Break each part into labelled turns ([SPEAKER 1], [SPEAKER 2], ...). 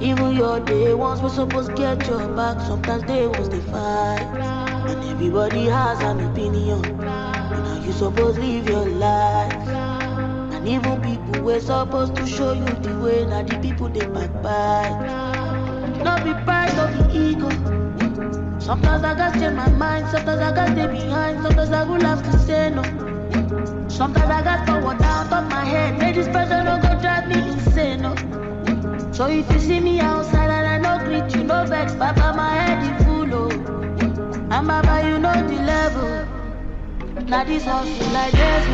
[SPEAKER 1] Even your day ones were supposed to get your back. Sometimes they was they fight. And everybody has an opinion. And how you supposed to live your life. And even people were supposed to show you the way. Now the people they backbite. Not be pride, not be ego. Sometimes I gotta change my mind. Sometimes I gotta stay behind. Sometimes I will have to say no. Sometimes I gotta forward down top my head. May this person don't go drive me insane, no. So if you see me outside and I no greet you, no vex, papa, my head is full, oh. And baba, you know the level. Now this hustle like this.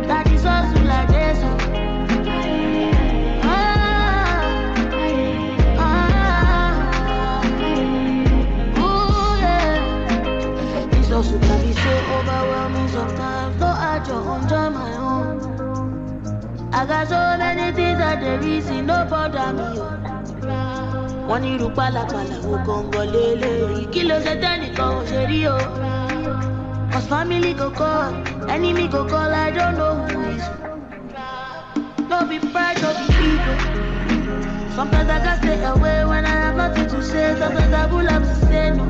[SPEAKER 1] Now this hustle like this. Hustle can be so overwhelming sometimes. No, I just enjoy my own. I got so many things that the reason no bother me. Wọ́n ní irú pálapàla wo kọ̀ǹgọ̀ lélẹ̀. Kí ló ṣe tẹ́nìkan ò ṣe rí o? Cause family go call, enemy go call, I don't know who is. No be pride, no be ego. Sometimes I gotta stay away when I have nothing to say. Sometimes I will have to say no.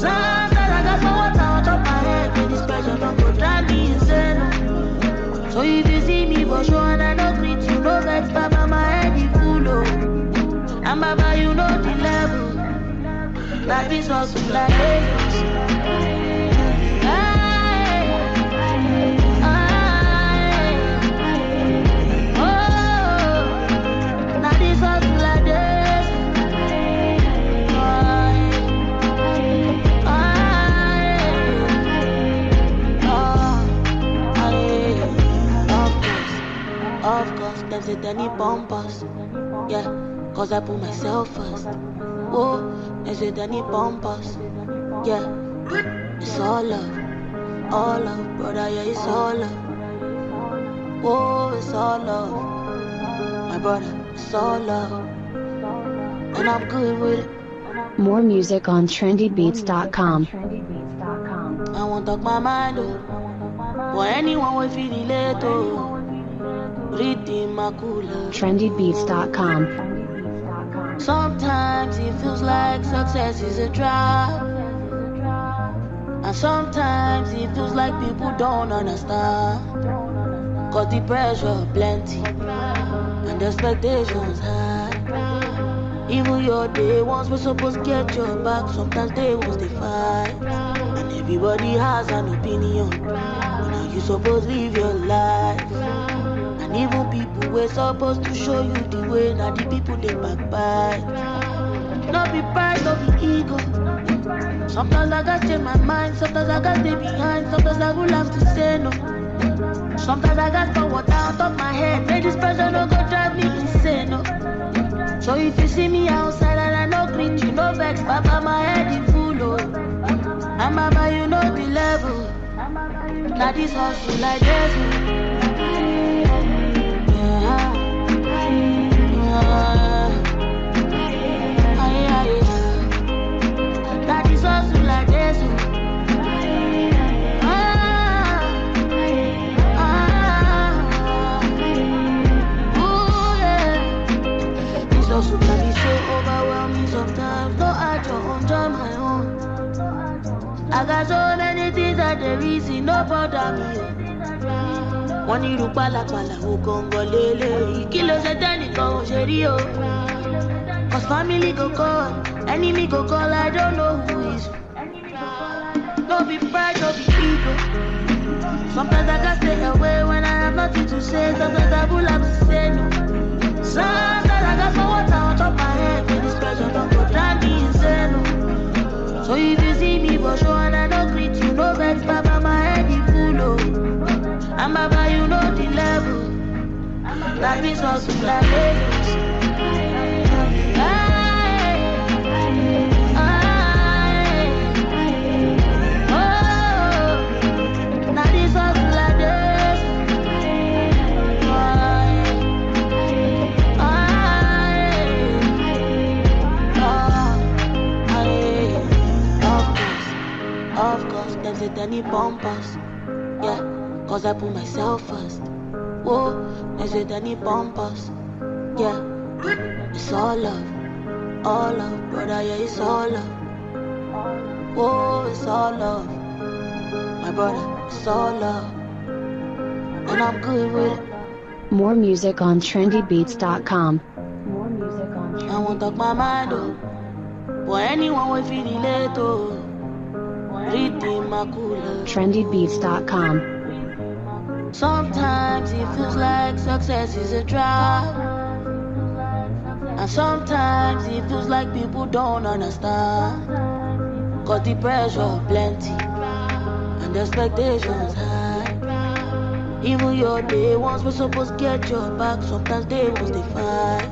[SPEAKER 1] Sometimes I got some water on top my head. With this pressure don't go drive me insane. So if you see me for sure and I don't greet you, no vex, papa, my head is full, oh. And baba, you know the level. That is hustle like Lagos. Now this hustle like this. Of course, them say they need bumpers. Yeah, cause I put myself first. Oh, they say they need bumpers. Yeah, it's all love, brother, yeah, it's all love. Oh, it's all love, my brother, it's all love. And I'm good with it.
[SPEAKER 2] More music on trendybeats.com.
[SPEAKER 1] I won't talk my mind, oh. For anyone will feel relate, oh.
[SPEAKER 2] Trendybeats.com.
[SPEAKER 1] Sometimes it feels like success is a trap. And sometimes it feels like people don't understand. Cause the pressure plenty and the expectations high. Even your day ones were supposed to get your back. Sometimes they was they fight. And everybody has an opinion on how you supposed to live your life. And even people were supposed to show you the way. Now the people they backbite. Not be pride, not be ego. Sometimes I gotta change my mind. Sometimes I gotta stay behind. Sometimes I will have to say no. Sometimes I gotta forward down top my head. May this person don't go drive me insane, no. So if you see me outside and I no greet you, no vex, papa, my head is full, oh. And mama, you know the level. Now this hustle like this. That is hustle like this. This hustle can be so overwhelming sometimes. No, I don't enjoy my own. I got so many things that the reason no bother me. Wọ́n ní irú pálapàla wo kọ̀ǹgọ̀ lélẹ̀. Kí ló ṣe tẹ́nìkan ò ṣe rí o? Cause family go call, enemy go call, I don't know who is. No be pride, no be ego. Sometimes I gotta stay away when I have nothing to say. Sometimes I will have to say no. Sometimes I got some water on top my head. With this pressure don't go drive me insane, no. So if you see me for sure and I don't greet you, no vex, papa, my head is full, oh. And baba, you know the level. Life is hustle like Lagos. Now this hustle like this. Of course. us, them say they need bumpers. Yeah, cause I put myself first. Whoa, they say they need bumpers. Yeah, it's all love, brother, yeah, it's all love. Whoa, it's all love, my brother, it's all love. And I'm good with it.
[SPEAKER 2] More music on trendybeats.com.
[SPEAKER 1] I won't talk my mind, oh. For anyone will feel relate, oh. Redeem my cooler.
[SPEAKER 2] trendybeats.com.
[SPEAKER 1] Sometimes it feels like success is a trap. And sometimes it feels like people don't understand. Cause the pressure plenty and the expectations high. Even your day ones were supposed to get your back. Sometimes they ones they fight.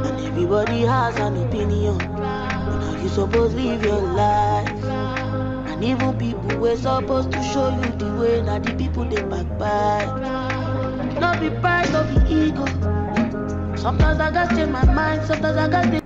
[SPEAKER 1] And everybody has an opinion on how you supposed to live your life. And even people were supposed to show you the way. Now the people they backbite. Not be pride, not be ego. Sometimes I gotta change my mind. Sometimes I gotta